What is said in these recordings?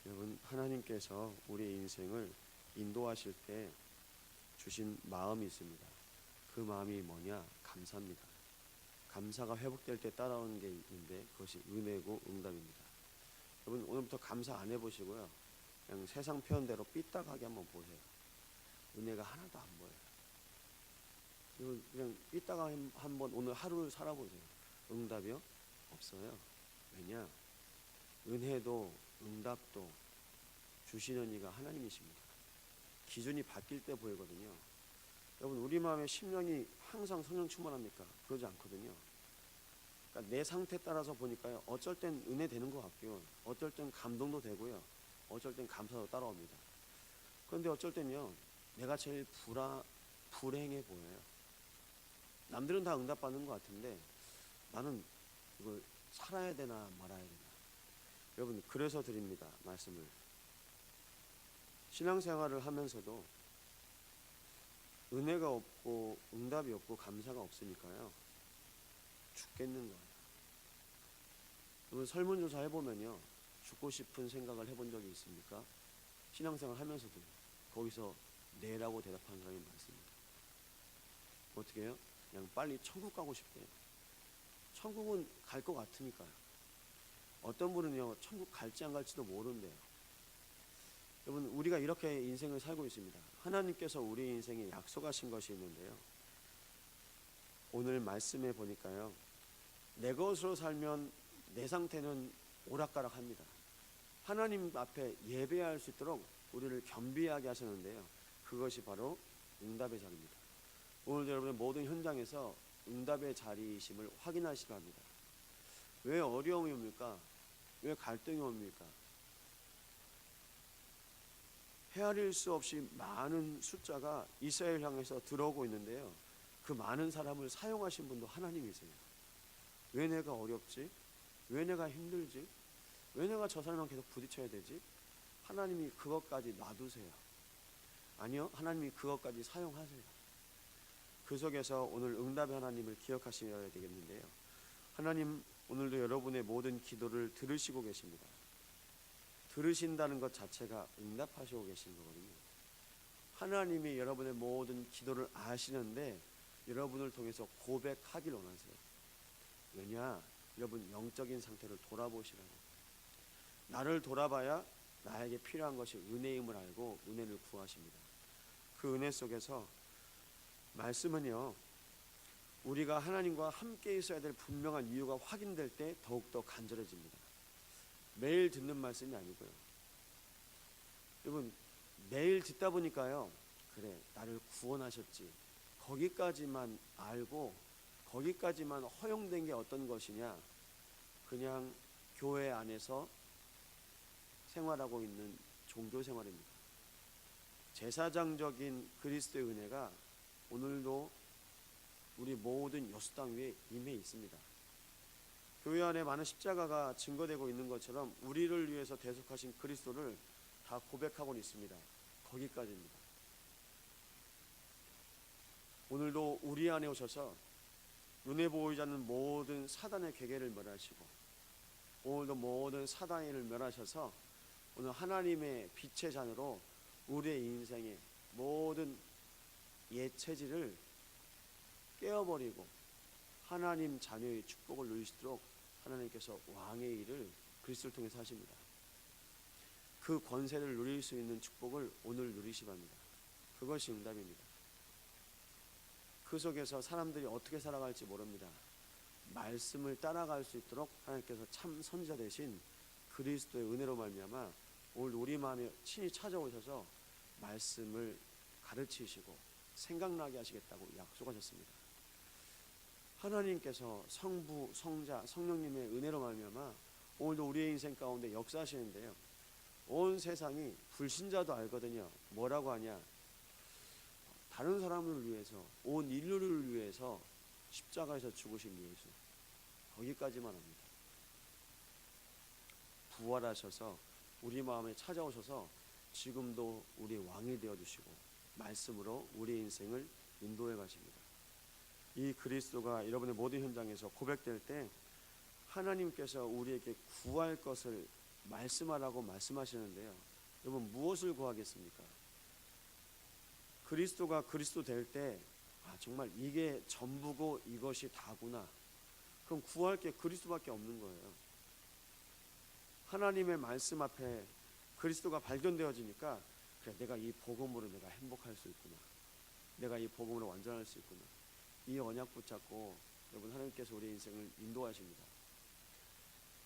여러분, 하나님께서 우리의 인생을 인도하실 때 주신 마음이 있습니다. 그 마음이 뭐냐? 감사입니다. 감사가 회복될 때 따라오는 게 있는데 그것이 은혜고 응답입니다. 여러분, 오늘부터 감사 안 해보시고요, 그냥 세상 표현대로 삐딱하게 한번 보세요. 은혜가 하나도 안 보여요. 여러분, 그냥 삐딱하게 한번 오늘 하루를 살아보세요. 응답이요? 없어요. 왜냐? 은혜도 응답도 주시는 이가 하나님이십니다. 기준이 바뀔 때 보이거든요. 여러분, 우리 마음의 심령이 항상 성령 충만합니까? 그러지 않거든요. 그러니까 내 상태에 따라서 보니까요, 어쩔 땐 은혜 되는 것 같고요, 어쩔 땐 감동도 되고요, 어쩔 땐 감사도 따라옵니다. 그런데 어쩔 땐요, 내가 제일 불행해 보여요. 남들은 다 응답받는 것 같은데 나는 이걸 살아야 되나 말아야 되나. 여러분, 그래서 드립니다, 말씀을. 신앙생활을 하면서도 은혜가 없고 응답이 없고 감사가 없으니까요, 죽겠는 거예요. 여러분, 설문조사 해보면요, 죽고 싶은 생각을 해본 적이 있습니까? 신앙생활 하면서도 거기서 네라고 대답하는 사람이 많습니다. 어떻게 해요? 그냥 빨리 천국 가고 싶대요. 천국은 갈 것 같으니까요. 어떤 분은요, 천국 갈지 안 갈지도 모른대요. 여러분, 우리가 이렇게 인생을 살고 있습니다. 하나님께서 우리 인생에 약속하신 것이 있는데요, 오늘 말씀에 보니까요, 내 것으로 살면 내 상태는 오락가락합니다. 하나님 앞에 예배할 수 있도록 우리를 겸비하게 하셨는데요, 그것이 바로 응답의 자리입니다. 오늘 여러분의 모든 현장에서 응답의 자리이심을 확인하시기 합니다. 왜 어려움이 옵니까? 왜 갈등이 옵니까? 헤아릴 수 없이 많은 숫자가 이스라엘 향해서 들어오고 있는데요, 그 많은 사람을 사용하신 분도 하나님이세요. 왜 내가 어렵지? 왜 내가 힘들지? 왜 내가 저 사람랑 계속 부딪혀야 되지? 하나님이 그것까지 놔두세요. 아니요, 하나님이 그것까지 사용하세요. 그 속에서 오늘 응답의 하나님을 기억하셔야 되겠는데요, 하나님 오늘도 여러분의 모든 기도를 들으시고 계십니다. 들으신다는 것 자체가 응답하시고 계신 거거든요. 하나님이 여러분의 모든 기도를 아시는데 여러분을 통해서 고백하길 원하세요. 왜냐? 여러분 영적인 상태를 돌아보시라고. 나를 돌아봐야 나에게 필요한 것이 은혜임을 알고 은혜를 구하십니다. 그 은혜 속에서 말씀은요, 우리가 하나님과 함께 있어야 될 분명한 이유가 확인될 때 더욱더 간절해집니다. 매일 듣는 말씀이 아니고요. 여러분, 매일 듣다 보니까요, 그래, 나를 구원하셨지, 거기까지만 알고 거기까지만 허용된 게 어떤 것이냐? 그냥 교회 안에서 생활하고 있는 종교 생활입니다. 제사장적인 그리스도의 은혜가 오늘도 우리 모든 여수 땅 위에 임해 있습니다. 교회 안에 많은 십자가가 증거되고 있는 것처럼 우리를 위해서 대속하신 그리스도를 다 고백하고 있습니다. 거기까지입니다. 오늘도 우리 안에 오셔서 눈에 보이지 않는 모든 사단의 계계를 멸하시고, 오늘도 모든 사단의 일을 멸하셔서 오늘 하나님의 빛의 잔으로 우리의 인생의 모든 옛 체질을 깨어버리고 하나님 자녀의 축복을 누리시도록 하나님께서 왕의 일을 그리스도를 통해서 하십니다. 그 권세를 누릴 수 있는 축복을 오늘 누리시 바랍니다. 그것이 응답입니다. 그 속에서 사람들이 어떻게 살아갈지 모릅니다. 말씀을 따라갈 수 있도록 하나님께서 참 선지자 되신 그리스도의 은혜로 말미암아 오늘 우리 마음에 친히 찾아오셔서 말씀을 가르치시고 생각나게 하시겠다고 약속하셨습니다. 하나님께서 성부, 성자, 성령님의 은혜로 말미암아 오늘도 우리의 인생 가운데 역사하시는데요, 온 세상이 불신자도 알거든요. 뭐라고 하냐? 다른 사람을 위해서, 온 인류를 위해서 십자가에서 죽으신 예수, 거기까지만 합니다. 부활하셔서 우리 마음에 찾아오셔서 지금도 우리 왕이 되어주시고 말씀으로 우리 인생을 인도해 가십니다. 이 그리스도가 여러분의 모든 현장에서 고백될 때 하나님께서 우리에게 구할 것을 말씀하라고 말씀하시는데요. 여러분 무엇을 구하겠습니까? 그리스도가 그리스도 될 때 정말 이게 전부고 이것이 다구나. 그럼 구할 게 그리스도밖에 없는 거예요. 하나님의 말씀 앞에 그리스도가 발견되어지니까 그래, 내가 이 복음으로 내가 행복할 수 있구나. 내가 이 복음으로 완전할 수 있구나. 이 언약 붙잡고 여러분 하나님께서 우리의 인생을 인도하십니다.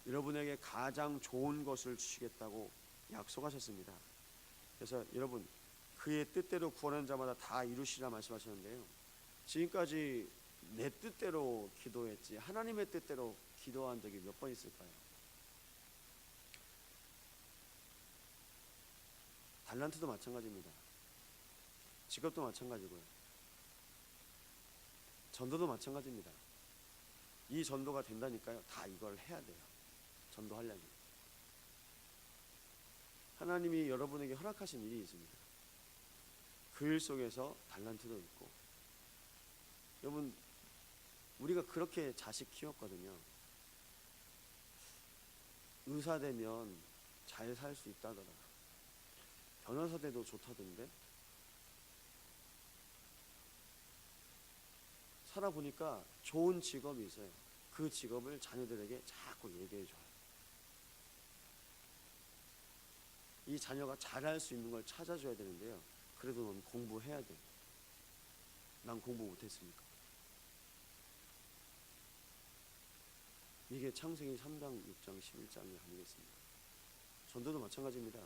여러분에게 가장 좋은 것을 주시겠다고 약속하셨습니다. 그래서 여러분 그의 뜻대로 구하는 자마다 다 이루시라 말씀하셨는데요. 지금까지 내 뜻대로 기도했지 하나님의 뜻대로 기도한 적이 몇 번 있을까요? 달란트도 마찬가지입니다. 직업도 마찬가지고요. 전도도 마찬가지입니다. 이 전도가 된다니까요. 다 이걸 해야 돼요. 전도하려면. 하나님이 여러분에게 허락하신 일이 있습니다. 그 일 속에서 달란트도 있고. 여러분 우리가 그렇게 자식 키웠거든요. 의사 되면 잘 살 수 있다더라. 변호사 돼도 좋다던데. 살아보니까 좋은 직업이 있어요. 그 직업을 자녀들에게 자꾸 얘기해줘요. 이 자녀가 잘할 수 있는 걸 찾아줘야 되는데요. 그래도 넌 공부해야 돼. 난 공부 못했으니까. 이게 창세기 3장 6장 11장이 아니겠습니까? 전도도 마찬가지입니다.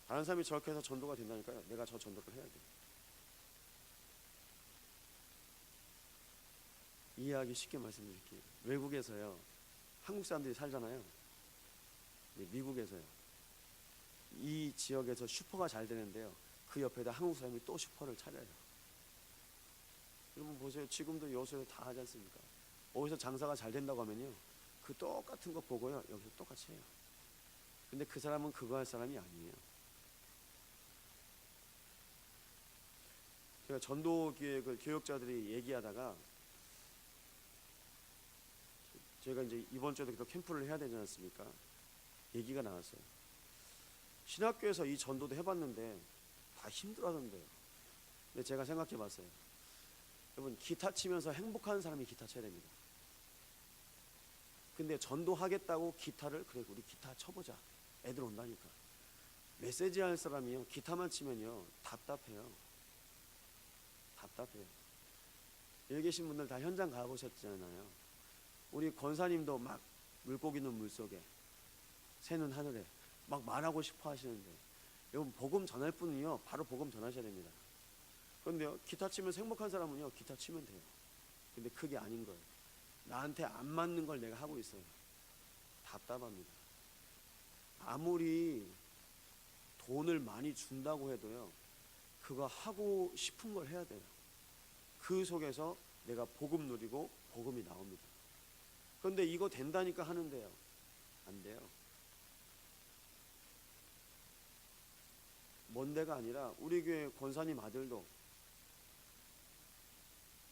다른 사람이 저렇게 해서 전도가 된다니까요. 내가 저 전도를 해야 돼. 이해하기 쉽게 말씀드릴게요. 외국에서요, 한국 사람들이 살잖아요. 미국에서요, 이 지역에서 슈퍼가 잘 되는데요, 그 옆에다 한국 사람이 또 슈퍼를 차려요. 여러분 보세요. 지금도 여수에서 다 하지 않습니까? 어디서 장사가 잘 된다고 하면요, 그 똑같은 거 보고요, 여기서 똑같이 해요. 근데 그 사람은 그거 할 사람이 아니에요. 제가 전도 기획을 교역자들이 얘기하다가, 제가 이제 이번 주에도 또 캠프를 해야 되지 않습니까? 얘기가 나왔어요. 신학교에서 이 전도도 해봤는데 다 힘들어하던데요. 근데 제가 생각해봤어요. 여러분 기타 치면서 행복한 사람이 기타 쳐야 됩니다. 근데 전도하겠다고 기타를 그래 우리 기타 쳐보자. 애들 온다니까. 메시지 할 사람이요 기타만 치면요 답답해요. 답답해요. 여기 계신 분들 다 현장 가보셨잖아요. 우리 권사님도 막 물고기는 물속에 새는 하늘에 막 말하고 싶어 하시는데, 여러분 복음 전할 분은요 바로 복음 전하셔야 됩니다. 그런데요 기타 치면서 행복한 사람은요 기타 치면 돼요. 근데 그게 아닌 거예요. 나한테 안 맞는 걸 내가 하고 있어요. 답답합니다. 아무리 돈을 많이 준다고 해도요 그거 하고 싶은 걸 해야 돼요. 그 속에서 내가 복음 누리고 복음이 나옵니다. 그런데 이거 된다니까 하는데요 안 돼요. 먼 데가 아니라 우리 교회 권사님 아들도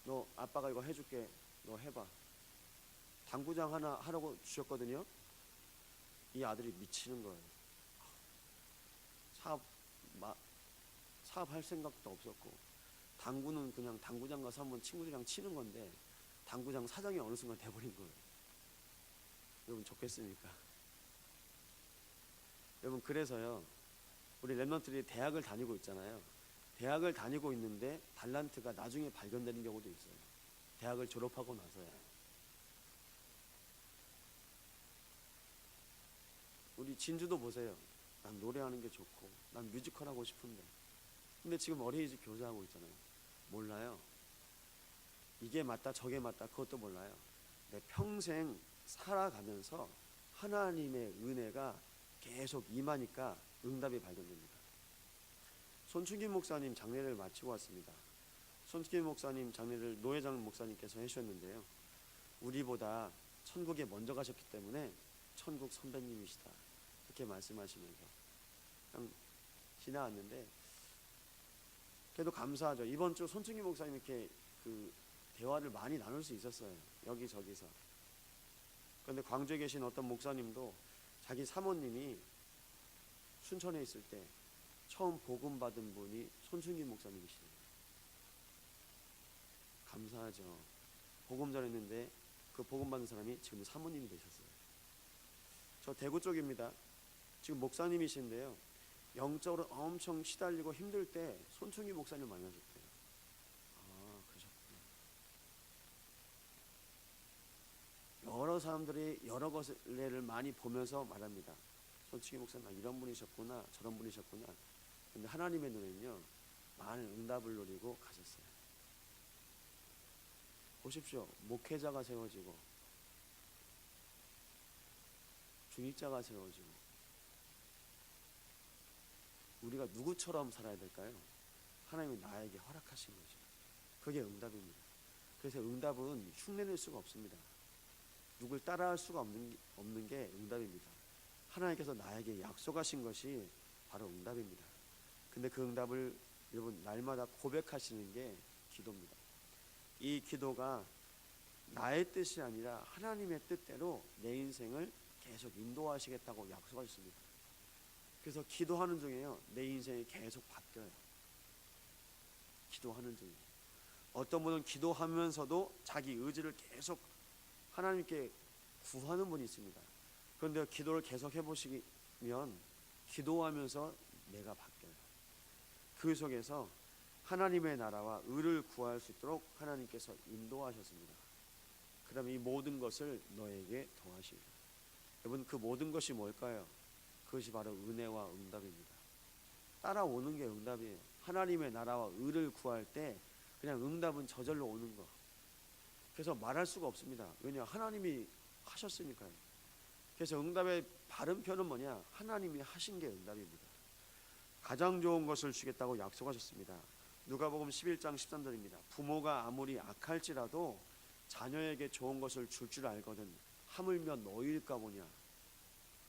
너 아빠가 이거 해줄게 너 해봐. 당구장 하나 하라고 주셨거든요. 이 아들이 미치는 거예요. 사업할 생각도 없었고, 당구는 그냥 당구장 가서 한번 친구들이랑 치는 건데 당구장 사장이 어느 순간 돼버린 거예요. 여러분 좋겠습니까? 여러분 그래서요 우리 랩런트들이 대학을 다니고 있잖아요. 대학을 다니고 있는데 달란트가 나중에 발견되는 경우도 있어요. 대학을 졸업하고 나서야. 우리 진주도 보세요. 난 노래하는 게 좋고 난 뮤지컬 하고 싶은데, 근데 지금 어린이집 교사하고 있잖아요. 몰라요. 이게 맞다 저게 맞다 그것도 몰라요. 내 평생 살아가면서 하나님의 은혜가 계속 임하니까 응답이 발견됩니다. 손충기 목사님 장례를 마치고 왔습니다. 손충기 목사님 장례를 노회장 목사님께서 해주셨는데요, 우리보다 천국에 먼저 가셨기 때문에 천국 선배님이시다 이렇게 말씀하시면서 그냥 지나왔는데, 그래도 감사하죠. 이번 주 손충기 목사님 이렇게 그 대화를 많이 나눌 수 있었어요. 여기저기서. 그런데 광주에 계신 어떤 목사님도 자기 사모님이 순천에 있을 때 처음 복음 받은 분이 손충기 목사님이시네요. 감사하죠. 복음 전했는데 그 복음 받은 사람이 지금 사모님이 되셨어요. 저 대구 쪽입니다. 지금 목사님이신데요, 영적으로 엄청 시달리고 힘들 때 손충기 목사님 만나셨대요. 아, 그러셨구나. 여러 사람들이 여러 것을 많이 보면서 말합니다. 손충기 목사님 이런 분이셨구나, 저런 분이셨구나. 근데 하나님의 눈에는요, 많은 응답을 노리고 가셨어요. 보십시오. 목회자가 세워지고 중직자가 세워지고 우리가 누구처럼 살아야 될까요? 하나님이 나에게 허락하신 거죠. 그게 응답입니다. 그래서 응답은 흉내낼 수가 없습니다. 누굴 따라할 수가 없는 게 응답입니다. 하나님께서 나에게 약속하신 것이 바로 응답입니다. 근데 그 응답을 여러분 날마다 고백하시는 게 기도입니다. 이 기도가 나의 뜻이 아니라 하나님의 뜻대로 내 인생을 계속 인도하시겠다고 약속하셨습니다. 그래서 기도하는 중에요, 내 인생이 계속 바뀌어요. 기도하는 중에 어떤 분은 기도하면서도 자기 의지를 계속 하나님께 구하는 분이 있습니다. 그런데 기도를 계속 해보시면 기도하면서 내가 바뀌어요. 그 속에서 하나님의 나라와 의를 구할 수 있도록 하나님께서 인도하셨습니다. 그다음에 이 모든 것을 너에게 더하시리라. 여러분, 그 모든 것이 뭘까요? 그것이 바로 은혜와 응답입니다. 따라오는 게 응답이에요. 하나님의 나라와 의를 구할 때 그냥 응답은 저절로 오는 거. 그래서 말할 수가 없습니다. 왜냐? 하나님이 하셨으니까요. 그래서 응답의 바른 표현은 뭐냐? 하나님이 하신 게 응답입니다. 가장 좋은 것을 주겠다고 약속하셨습니다. 누가복음 11장 13절입니다. 부모가 아무리 악할지라도 자녀에게 좋은 것을 줄 알거든 하물며 너희일까 보냐.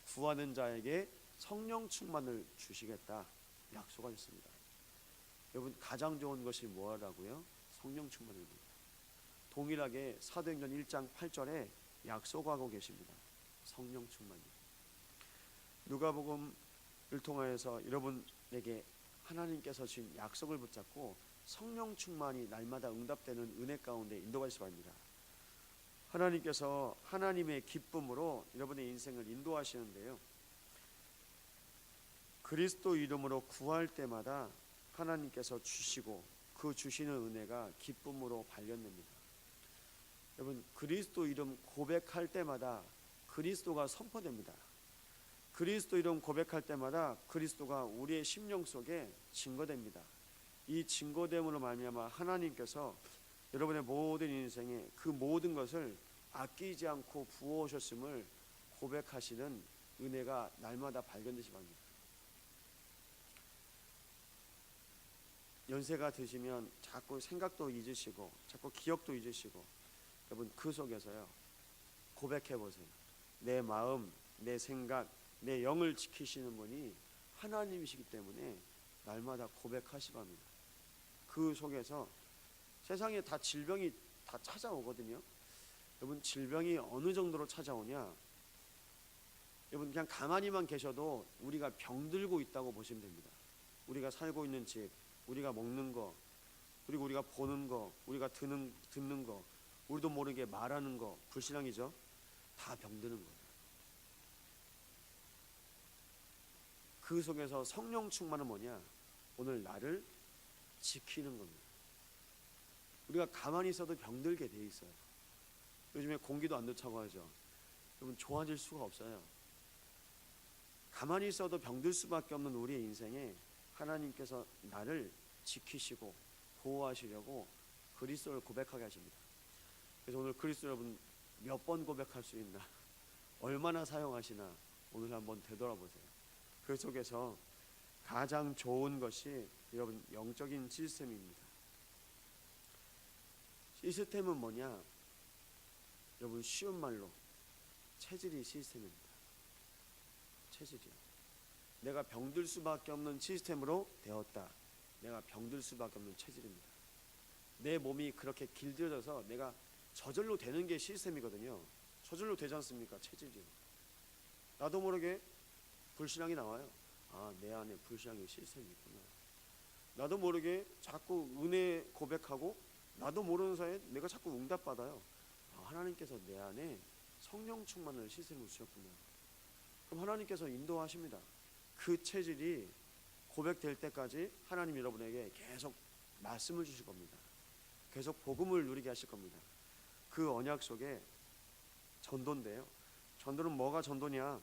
구하는 자에게 성령 충만을 주시겠다 약속하셨습니다. 여러분, 가장 좋은 것이 뭐라고요? 성령 충만입니다. 동일하게 사도행전 1장 8절에 약속하고 계십니다. 성령 충만이요. 누가복음을 통하여서 여러분에게 하나님께서 주신 약속을 붙잡고 성령 충만이 날마다 응답되는 은혜 가운데 인도하시기 바랍니다. 하나님께서 하나님의 기쁨으로 여러분의 인생을 인도하시는데요, 그리스도 이름으로 구할 때마다 하나님께서 주시고 그 주시는 은혜가 기쁨으로 발견됩니다. 여러분, 그리스도 이름 고백할 때마다 그리스도가 선포됩니다. 그리스도 이름 고백할 때마다 그리스도가 우리의 심령 속에 증거됩니다. 이 증거됨으로 말미암아 하나님께서 여러분의 모든 인생에 그 모든 것을 아끼지 않고 부어오셨음을 고백하시는 은혜가 날마다 발견되시기 바랍니다. 연세가 드시면 자꾸 생각도 잊으시고 자꾸 기억도 잊으시고, 여러분 그 속에서요 고백해 보세요. 내 마음, 내 생각, 내 영을 지키시는 분이 하나님이시기 때문에 날마다 고백하시기 합니다. 그 속에서 세상에 다 질병이 다 찾아오거든요. 여러분, 질병이 어느 정도로 찾아오냐? 여러분, 그냥 가만히만 계셔도 우리가 병들고 있다고 보시면 됩니다. 우리가 살고 있는 집, 우리가 먹는 거, 그리고 우리가 보는 거, 우리가 듣는 거, 우리도 모르게 말하는 거, 불신앙이죠. 다 병드는 거예요. 그 속에서 성령 충만은 뭐냐? 오늘 나를 지키는 겁니다. 우리가 가만히 있어도 병들게 돼 있어요. 요즘에 공기도 안 좋다고 하죠. 여러분, 좋아질 수가 없어요. 가만히 있어도 병들 수밖에 없는 우리의 인생에 하나님께서 나를 지키시고 보호하시려고 그리스도를 고백하게 하십니다. 그래서 오늘 그리스도 여러분 몇 번 고백할 수 있나, 얼마나 사용하시나 오늘 한번 되돌아보세요. 그 속에서 가장 좋은 것이 여러분 영적인 시스템입니다. 시스템은 뭐냐? 여러분 쉬운 말로 체질이 시스템입니다. 체질이요. 내가 병들 수밖에 없는 시스템으로 되었다. 내가 병들 수밖에 없는 체질입니다. 내 몸이 그렇게 길들여져서 내가 저절로 되는 게 시스템이거든요. 저절로 되지 않습니까? 체질이요. 나도 모르게 불신앙이 나와요. 아, 내 안에 불신앙의 시스템이 있구나. 나도 모르게 자꾸 은혜 고백하고 나도 모르는 사이에 내가 자꾸 응답받아요. 아, 하나님께서 내 안에 성령 충만을 시스템을 주셨구나. 그럼 하나님께서 인도하십니다. 그 체질이 고백될 때까지 하나님 여러분에게 계속 말씀을 주실 겁니다. 계속 복음을 누리게 하실 겁니다. 그 언약 속에 전도인데요. 전도는 뭐가 전도냐?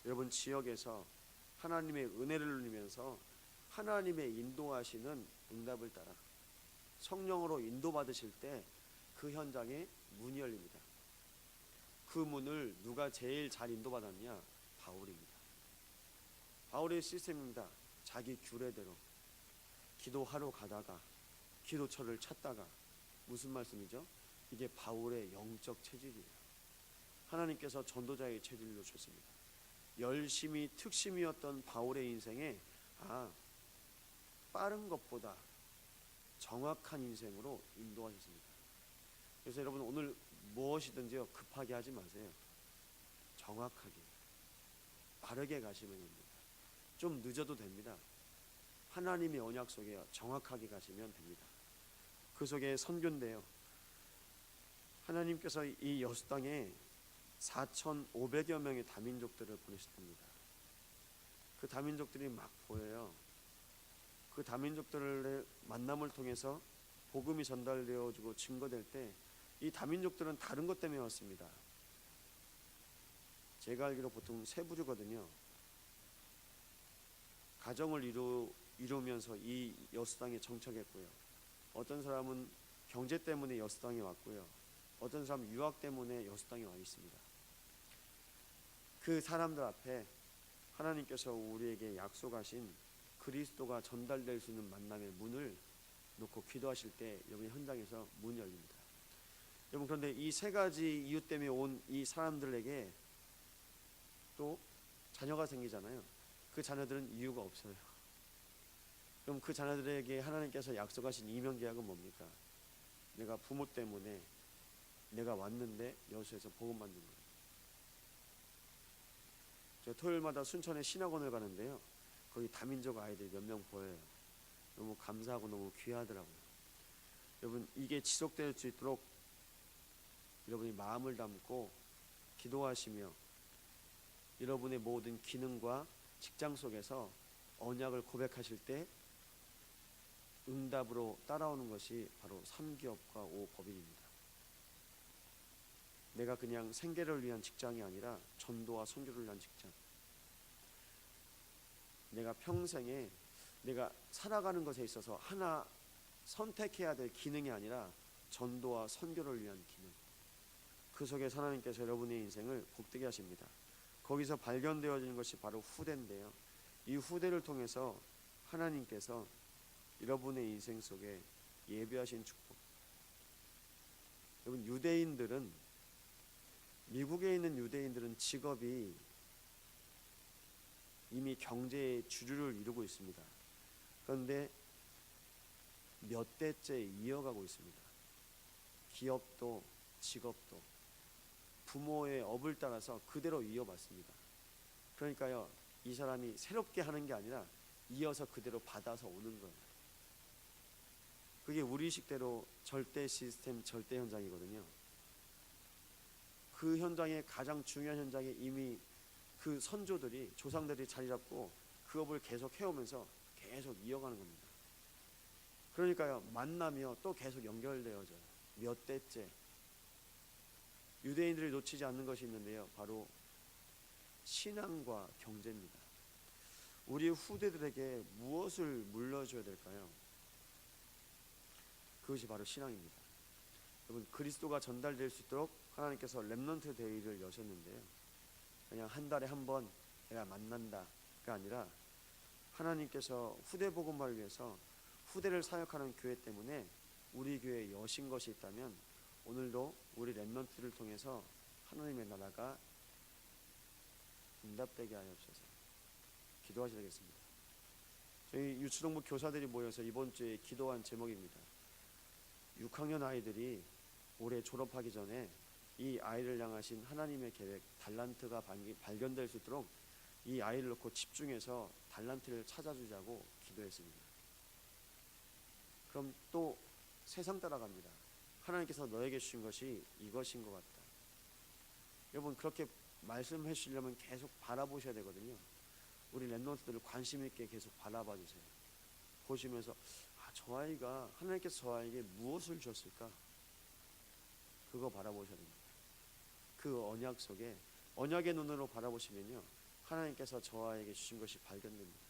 여러분 지역에서 하나님의 은혜를 누리면서 하나님의 인도하시는 응답을 따라 성령으로 인도받으실 때 그 현장에 문이 열립니다. 그 문을 누가 제일 잘 인도받았냐? 바울입니다. 바울의 시스템입니다. 자기 규례대로 기도하러 가다가 기도처를 찾다가. 무슨 말씀이죠? 이게 바울의 영적 체질이에요. 하나님께서 전도자의 체질로 주셨습니다. 열심히 특심이었던 바울의 인생에 빠른 것보다 정확한 인생으로 인도하셨습니다. 그래서 여러분 오늘 무엇이든지요 급하게 하지 마세요. 정확하게 빠르게 가시면 됩니다. 좀 늦어도 됩니다. 하나님의 언약 속에 정확하게 가시면 됩니다. 그 속에 선교인데요. 하나님께서 이 여수 땅에 4,500여 명의 다민족들을 보내셨답니다. 그 다민족들이 막 보여요. 그 다민족들의 만남을 통해서 복음이 전달되어지고 증거될 때 이 다민족들은 다른 것 때문에 왔습니다. 제가 알기로 보통 세 부류거든요. 가정을 이루면서 이 여수 땅에 정착했고요. 어떤 사람은 경제 때문에 여수 땅에 왔고요. 어떤 사람은 유학 때문에 여수 땅에 와 있습니다. 그 사람들 앞에 하나님께서 우리에게 약속하신 그리스도가 전달될 수 있는 만남의 문을 놓고 기도하실 때 여러분 현장에서 문이 열립니다. 여러분 그런데 이 세 가지 이유 때문에 온 이 사람들에게 또 자녀가 생기잖아요. 그 자녀들은 이유가 없어요. 그럼 그 자녀들에게 하나님께서 약속하신 이명계약은 뭡니까? 내가 부모 때문에 내가 왔는데 여수에서 복음 받는 거예요. 저 토요일마다 순천에 신학원을 가는데요. 거기 다민족 아이들 몇 명 보여요. 너무 감사하고 너무 귀하더라고요. 여러분 이게 지속될 수 있도록 여러분이 마음을 담고 기도하시며 여러분의 모든 기능과 직장 속에서 언약을 고백하실 때 응답으로 따라오는 것이 바로 3기업과 5법인입니다. 내가 그냥 생계를 위한 직장이 아니라 전도와 선교를 위한 직장. 내가 평생에 내가 살아가는 것에 있어서 하나 선택해야 될 기능이 아니라 전도와 선교를 위한 기능. 그 속에 하나님께서 여러분의 인생을 복되게 하십니다. 거기서 발견되어지는 것이 바로 후대인데요. 이 후대를 통해서 하나님께서 여러분의 인생 속에 예비하신 축복. 여러분 유대인들은 미국에 있는 유대인들은 직업이 이미 경제의 주류를 이루고 있습니다. 그런데 몇 대째 이어가고 있습니다. 기업도 직업도 부모의 업을 따라서 그대로 이어받습니다. 그러니까요, 이 사람이 새롭게 하는 게 아니라 이어서 그대로 받아서 오는 거예요. 그게 우리식대로 절대 시스템, 절대 현장이거든요. 그 현장의 가장 중요한 현장에 이미 그 선조들이 조상들이 자리 잡고 그 업을 계속 해오면서 계속 이어가는 겁니다. 그러니까요, 만나며 또 계속 연결되어져요. 몇 대째. 유대인들이 놓치지 않는 것이 있는데요, 바로 신앙과 경제입니다. 우리 후대들에게 무엇을 물려줘야 될까요? 그것이 바로 신앙입니다. 여러분 그리스도가 전달될 수 있도록 하나님께서 렘넌트 데이를 여셨는데요, 그냥 한 달에 한 번 내가 만난다가 아니라 하나님께서 후대 복음화를 위해서 후대를 사역하는 교회 때문에 우리 교회에 여신 것이 있다면 오늘도 우리 렘넌트를 통해서 하나님의 나라가 응답되게 하옵소서. 기도하시겠습니다. 저희 유치동부 교사들이 모여서 이번 주에 기도한 제목입니다. 6학년 아이들이 올해 졸업하기 전에 이 아이를 향하신 하나님의 계획, 달란트가 발견될 수 있도록 이 아이를 놓고 집중해서 달란트를 찾아주자고 기도했습니다. 그럼 또 세상 따라갑니다. 하나님께서 너에게 주신 것이 이것인 것 같다. 여러분, 그렇게 말씀해 주시려면 계속 바라보셔야 되거든요. 우리 랩런트들을 관심 있게 계속 바라봐 주세요. 보시면서 저 아이가, 하나님께서 저 아이에게 무엇을 주셨을까? 그거 바라보셔야 됩니다. 그 언약 속에, 언약의 눈으로 바라보시면요, 하나님께서 저 아이에게 주신 것이 발견됩니다.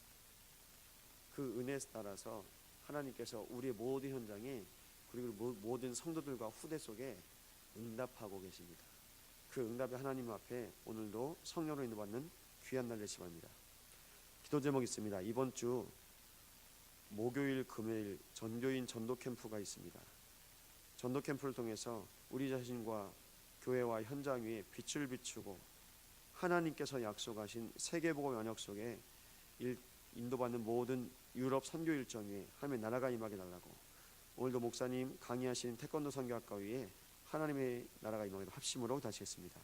그 은혜에 따라서 하나님께서 우리의 모든 현장에, 그리고 모든 성도들과 후대 속에 응답하고 계십니다. 그 응답의 하나님 앞에 오늘도 성령으로 인도받는 귀한 날 되시기 바랍니다. 기도 제목 있습니다. 이번 주 목요일, 금요일 전교인 전도 캠프가 있습니다. 전도 캠프를 통해서 우리 자신과 교회와 현장 위에 빛을 비추고 하나님께서 약속하신 세계복음 연역 속에 인도받는 모든 유럽 선교 일정 위에 하나님의 나라가 임하게 달라고, 오늘도 목사님 강의하신 태권도 선교학과 위에 하나님의 나라가 임하기를 합심으로 다시겠습니다.